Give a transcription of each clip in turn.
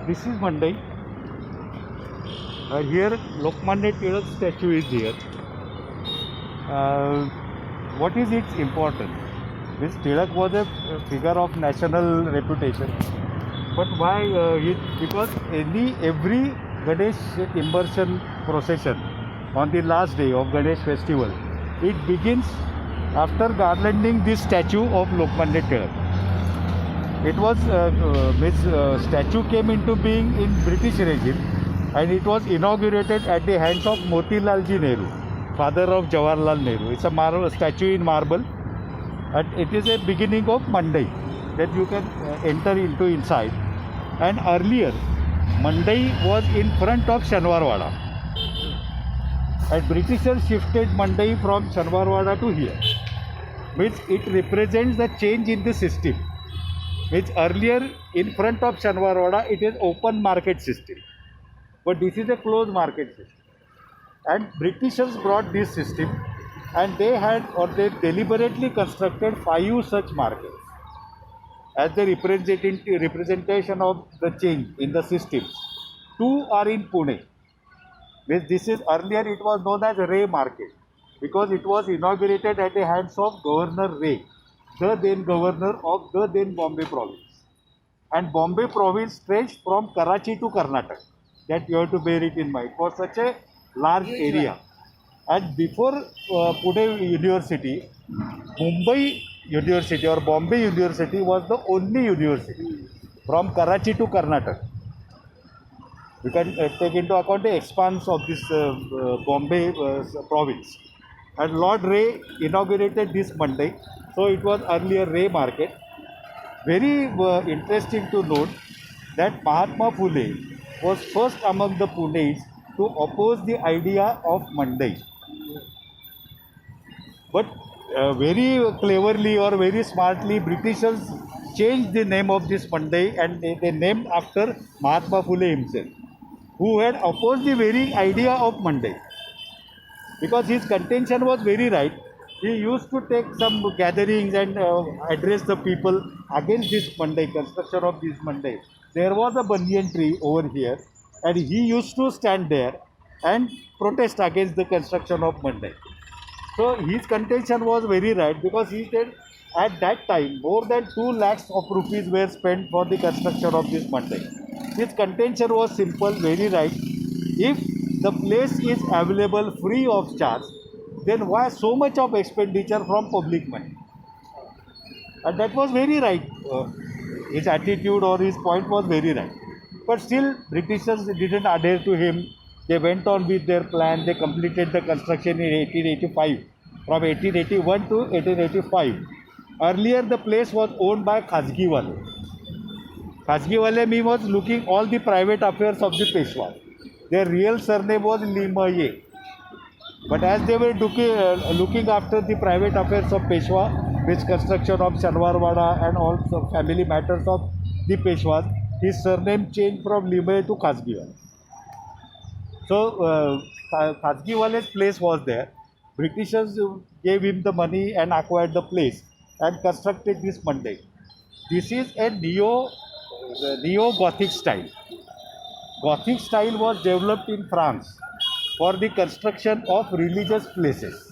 This is Mandai. Here Lokmanya Tilak statue is here. What is its importance? This Tilak was a figure of national reputation. But why? Because every Ganesh immersion procession on the last day of Ganesh festival, it begins after garlanding this statue of Lokmanya Tilak. It was statue came into being in British regime, and it was inaugurated at the hands of Motilalji Nehru, father of Jawaharlal Nehru. It's a statue in marble, and it is a beginning of Mandai that you can enter into inside. And earlier, Mandai was in front of Shanwarwada, and Britishers shifted Mandai from Shanwarwada to here, which it represents the change in the system. Which earlier in front of Shanwarwada it is open market system, but this is a closed market system. And Britishers brought this system, and they deliberately constructed 5 such markets as the representation of the change in the system. 2 are in Pune. This is earlier it was known as Ray Market because it was inaugurated at the hands of Governor Ray, the then governor of the then Bombay province. And Bombay province stretched from Karachi to Karnataka. That you have to bear it in mind for such a large area. And before Pune University, Mumbai University or Bombay University was the only university from Karachi to Karnataka. You can take into account the expanse of this Bombay province. And Lord Ray inaugurated this Mandai. So it was earlier Ray Market. Very interesting to note that Mahatma Phule was first among the Punes to oppose the idea of Mandai. But very cleverly or very smartly, Britishers changed the name of this Mandai, and they named after Mahatma Phule himself, who had opposed the very idea of Mandai. Because his contention was very right. He used to take some gatherings and address the people against this Mandai, construction of this Mandai. There was a banyan tree over here, and he used to stand there and protest against the construction of Mandai. So his contention was very right, because he said at that time more than 2 lakhs of rupees were spent for the construction of this Mandai. His contention was simple, very right. If the place is available free of charge, then why so much of expenditure from public money? And that was very right. His attitude or his point was very right. But still, Britishers didn't adhere to him. They went on with their plan. They completed the construction in 1885, from 1881 to 1885. Earlier, the place was owned by Khajgiwale. Khajgiwale means looking all the private affairs of the Peshwa. Their real surname was Limaye. But as they were looking after the private affairs of Peshwa, which construction of Shanwarwada and also family matters of the Peshwas, his surname changed from Limaye to Khajgiwale. So Khajgiwale's place was there. Britishers gave him the money and acquired the place and constructed this Mandai. This is a neo-Gothic style. Gothic style was developed in France for the construction of religious places.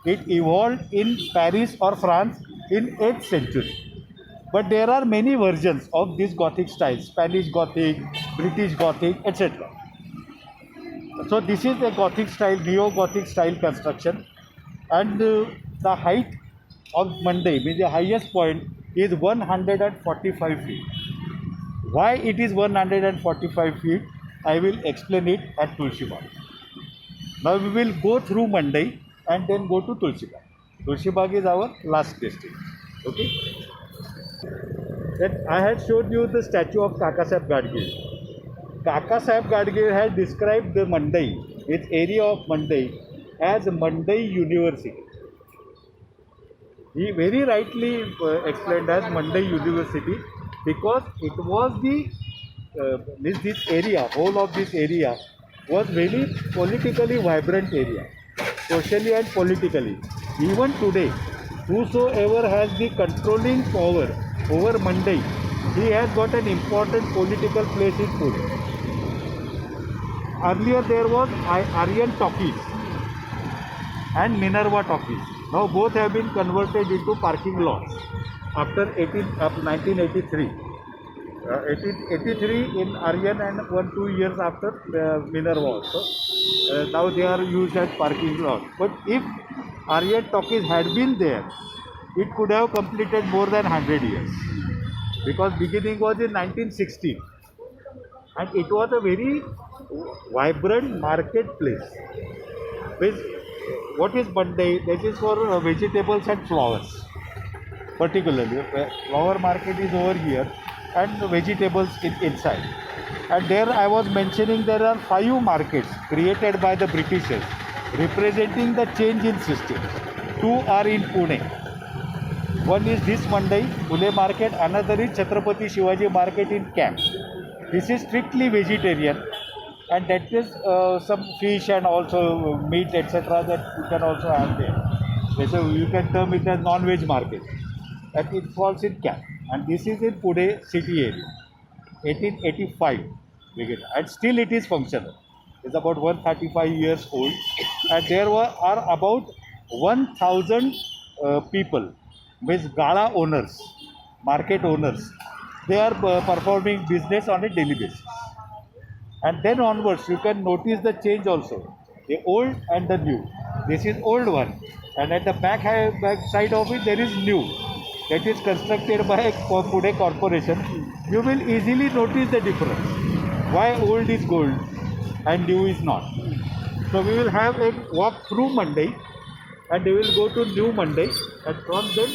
It evolved in Paris or France in 8th century. But there are many versions of this Gothic style: Spanish Gothic, British Gothic, etc. So this is a Gothic style, neo-Gothic style construction, and the height of Mandai, means the highest point, is 145 feet. Why it is 145 feet, I will explain it at Tulsi Bagh. Now we will go through Mandai and then go to Tulsi Bagh. Tulsi Bagh is our last destination. Okay. Then I had showed you the statue of Kakasaheb Gadgil. Kakasaheb Gadgil had described the Mandai, its area of Mandai, as Mandai University. He very rightly explained as Mandai University, because it was this area, whole of this area was very politically vibrant area, socially and politically. Even today, whosoever has the controlling power over Mandai he has got an important political place in Pune. Earlier there was Aryan Talkies and Minerva Talkies. Now both have been converted into parking lots after 1983. 1883 in Aryan and 2 years after Minerva also. Now they are used as parking lots. But if Aryan Talkies had been there, it could have completed more than 100 years. Because beginning was in 1960. And it was a very vibrant marketplace. What is Monday? That is for vegetables and flowers. Particularly, flower market is over here and vegetables inside. And there I was mentioning there are 5 markets created by the Britishers representing the change in system. 2 are in Pune. One is this Monday, Pune market, another is Chhatrapati Shivaji market in Camp. This is strictly vegetarian and that is some fish and also meat etc. that you can also have there. So you can term it as non-veg market. And it falls in Camp. And this is in Pune city area. 1885 beginning. And still it is functional. It's about 135 years old. And there are about 1,000 people, means gala owners, market owners. They are performing business on a daily basis. And then onwards, you can notice the change also. The old and the new. This is old one. And at the back side of it, there is new. That is constructed by Pune Corporation. You will easily notice the difference. Why old is gold and new is not. So we will have a walk through Monday and we will go to new Monday and from then